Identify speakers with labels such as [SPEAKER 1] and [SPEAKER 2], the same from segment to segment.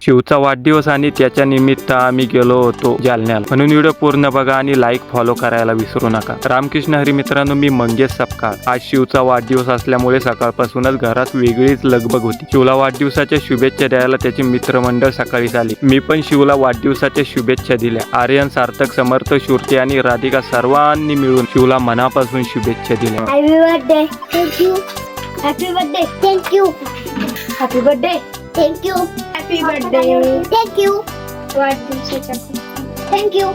[SPEAKER 1] शिवचा वाढदिवस आणि त्याच्या निमित्त आम्ही गेलो होतो जालन्याला, म्हणून व्हिडिओ पूर्ण बघा आणि लाईक फॉलो करायला विसरू नका। रामकृष्ण हरी मित्रांनो, मी मंगेश सपकाळ। आज शिवचा वाढदिवस असल्यामुळे सकाळपासूनच घरात वेगळीच लगबग होती। शिवला वाढदिवसाच्या शुभेच्छा द्यायला त्याचे मित्रमंडळ सकाळीच आले। मी पण शिवला वाढदिवसाच्या शुभेच्छा दिल्या। आर्यन, सार्थक, समर्थ, श्रुती आणि राधिका सर्वांनी मिळून शिवला मनापासून शुभेच्छा दिल्या।
[SPEAKER 2] Happy birthday, thank you. Happy birthday, thank you. Happy birthday, thank you. Happy birthday, thank you. वाढदिवसाच्या थँक्यू।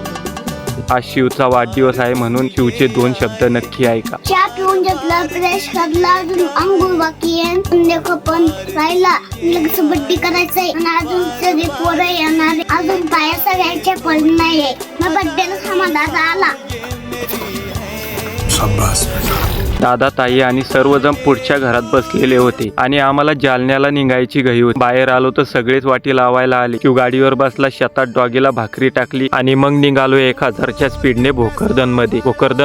[SPEAKER 1] आज शिवचा वाढदिवस आहे म्हणून शिवचे 2 शब्द नक्की ऐका।
[SPEAKER 2] चहा पिऊन घेतला, फ्रेश करला, अजून अंघोळ बाकी आहे, देखो पण राहिला, लगेच बड्डी करायचंय आणि अजून सगळे पोरं येणार, अजून पाया सगळ्याच्या पण नाहीये। मग बड्डेला समाधान आला।
[SPEAKER 3] शाबास।
[SPEAKER 1] दादा, ताई आणि सर्वजण पुढच्या घरात बसलेले होते आणि आम्हाला जालन्याला निघायची घाई होती। बाहेर आलो तर सगळेच वाटी लावायला आले। शिव गाडीवर बसला, शेतात डॉगीला भाकरी टाकली आणि मग निघालो 1000च्या स्पीडने भोकरदन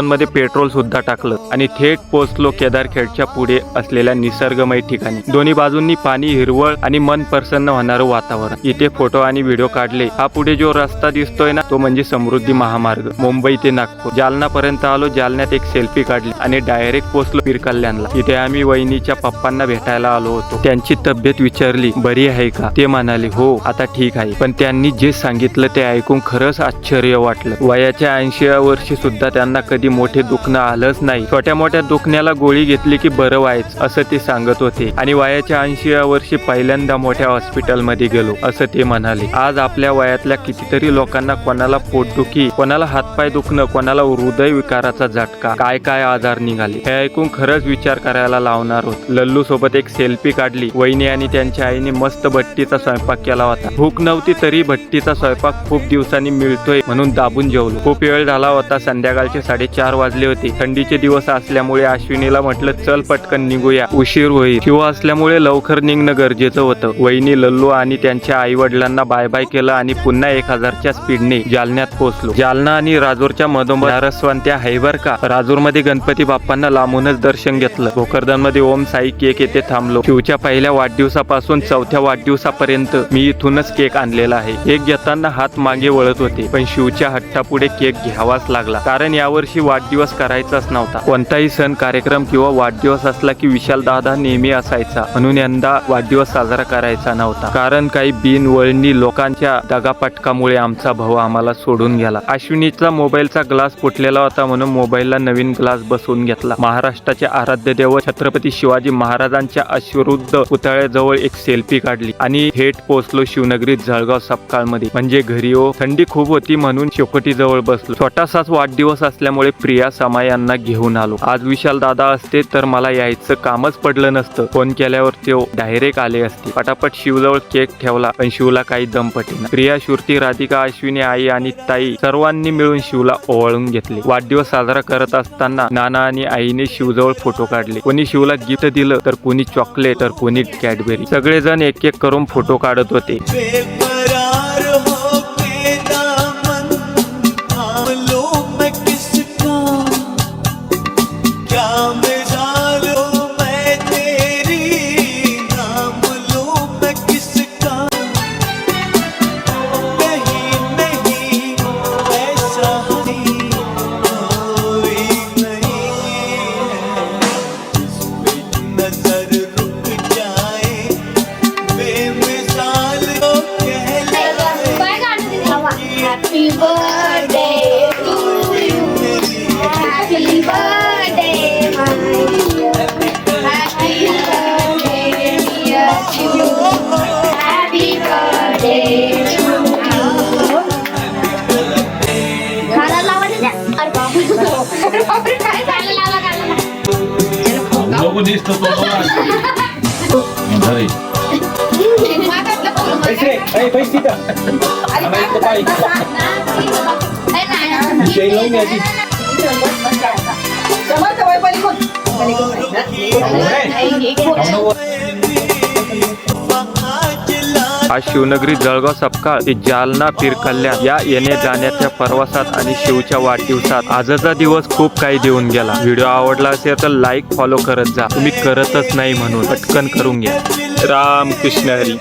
[SPEAKER 1] मध्ये पेट्रोल सुद्धा टाकलं आणि थेट पोहोचलो केदारखेडच्या पुढे असलेल्या निसर्गमय ठिकाणी। दोन्ही बाजूंनी पाणी, हिरवळ आणि मन प्रसन्न होणारं वातावरण। इथे फोटो आणि व्हिडिओ काढले। हा पुढे जो रस्ता दिसतोय ना, तो म्हणजे समृद्धी महामार्ग, मुंबई ते नागपूर। जालना पर्यंत आलो। जालन्यात एक सेल्फी काढली आणि डायरेक्ट पोहोचलो पीर कल्याणला। इथे आम्ही वहिनीच्या पप्पांना भेटायला आलो होतो। त्यांची तब्येत विचारली, बरी आहे का? ते म्हणाले, हो आता ठीक आहे। पण त्यांनी जे सांगितलं ते ऐकून खरंच आश्चर्य वाटलं। वयाच्या 80व्या वर्षी सुद्धा त्यांना कधी मोठे दुखणं आलंच नाही। छोट्या मोठ्या दुखण्याला गोळी घेतली की बरं व्हायचं असं ते सांगत होते आणि वयाच्या 80व्या वर्षी पहिल्यांदा मोठ्या हॉस्पिटलमध्ये गेलो असं ते म्हणाले। आज आपल्या वयातल्या कितीतरी लोकांना, कोणाला पोटदुखी, कोणाला हातपाय दुखणं, कोणाला हृदय विकाराचा झटका, काय आजार निघाले। हे ऐकून खरंच विचार करायला लावणार होत। लल्लू सोबत एक सेल्फी काढली। वहिनी आणि त्यांच्या आईने मस्त भट्टीचा स्वयंपाक केला होता। भूक नव्हती तरी भट्टीचा स्वयंपाक खूप दिवसांनी मिळतोय म्हणून दाबून जेवलो। खूप वेळ झाला होता, संध्याकाळचे 4:30 वाजले होते। थंडीचे दिवस असल्यामुळे अश्विनीला म्हटलं, चल पटकन निघूया, उशीर होईल। शिव असल्यामुळे लवकर निघणं गरजेचं होतं। वहिनी, लल्लू आणि त्यांच्या आई वडिलांना बाय बाय केलं आणि पुन्हा 1000च्या स्पीडने जालन्यात पोहोचलो। जालना आणि राजूरच्या मधोमध रसवंत्या हैबर का राजूरमध्ये गणपती बाप्पांना लांबूनच दर्शन घेतलं। भोकरदनमध्ये ओम साई केक येथे थांबलो। शिवच्या पहिल्या वाढदिवसापासून 4थ्या वाढदिवसापर्यंत मी इथूनच केक आणलेला आहे। केक घेताना हात मागे वळत होते, पण शिवच्या हट्टापुढे केक घ्यावाच लागला, कारण यावर्षी वाढदिवस करायचाच नव्हता। कोणताही सण, कार्यक्रम किंवा वाढदिवस असला की विशाल दादा नेहमी असायचा, म्हणून यंदा वाढदिवस साजरा करायचा नव्हता, कारण काही बिनवळणी लोकांच्या दगापटकामुळे आमचा भाऊ आम्हाला सोडून गेला। अश्विनीचा मोबाईलचा ग्लास फुटलेला होता म्हणून मोबाईलला नवीन ग्लास बसवून घेतला। महाराष्ट्राचे आराध्य देव छत्रपती शिवाजी महाराजांच्या अश्वरुद्ध पुतळ्याजवळ एक सेल्फी काढली आणि थेट पोहोचलो शिवनगरीत जळगाव सपकाळ मध्ये, म्हणजे घरी हो। थंडी खूप होती म्हणून शेकोटी जवळ बसलो। छोटासाच वाढदिवस असल्यामुळे प्रिया, समा यांना घेऊन आलो। आज विशाल दादा असते तर मला यायचं कामच पडलं नसतं। फोन केल्यावर ते डायरेक्ट आले असते। पटापट शिवजवळ केक ठेवला, पण शिवला काही दम पटेना। प्रिया, श्रुती, राधिका, अश्विनी, आई आणि ताई सर्वांनी मिळून शिवला ओवाळून घेतले। वाढदिवस साजरा करत असताना नाना आणि आईने शिवजवळ फोटो काढले। कोणी शिवला गिफ्ट दिलं तर कोणी चॉकलेट, तर कोणी कॅडबरी। सगळेजण एक एक करून फोटो काढत होते।
[SPEAKER 2] Happy birthday to you. Happy birthday, my dear. Happy birthday, dear Shivu. Happy birthday to you. गाणं लावायचं द्या. अरे बापरे, काय गाणं लावा.
[SPEAKER 3] लोगों ने इसको पैसे का हमारे को पाई शेलों में जी समझ वही पलीकोन
[SPEAKER 1] आज शिवनगरी जळगाव सपकाळ ते जालना पीर कल्याण या येण्या जाण्याच्या प्रवासात आणि शिवच्या वाढदिवसात आजचा दिवस खूप काही देऊन गेला। व्हिडिओ आवडला असेल तर लाईक, फॉलो करत जा। तुम्ही करतच नाही म्हणून पटकन करून घ्या। रामकृष्ण हरी।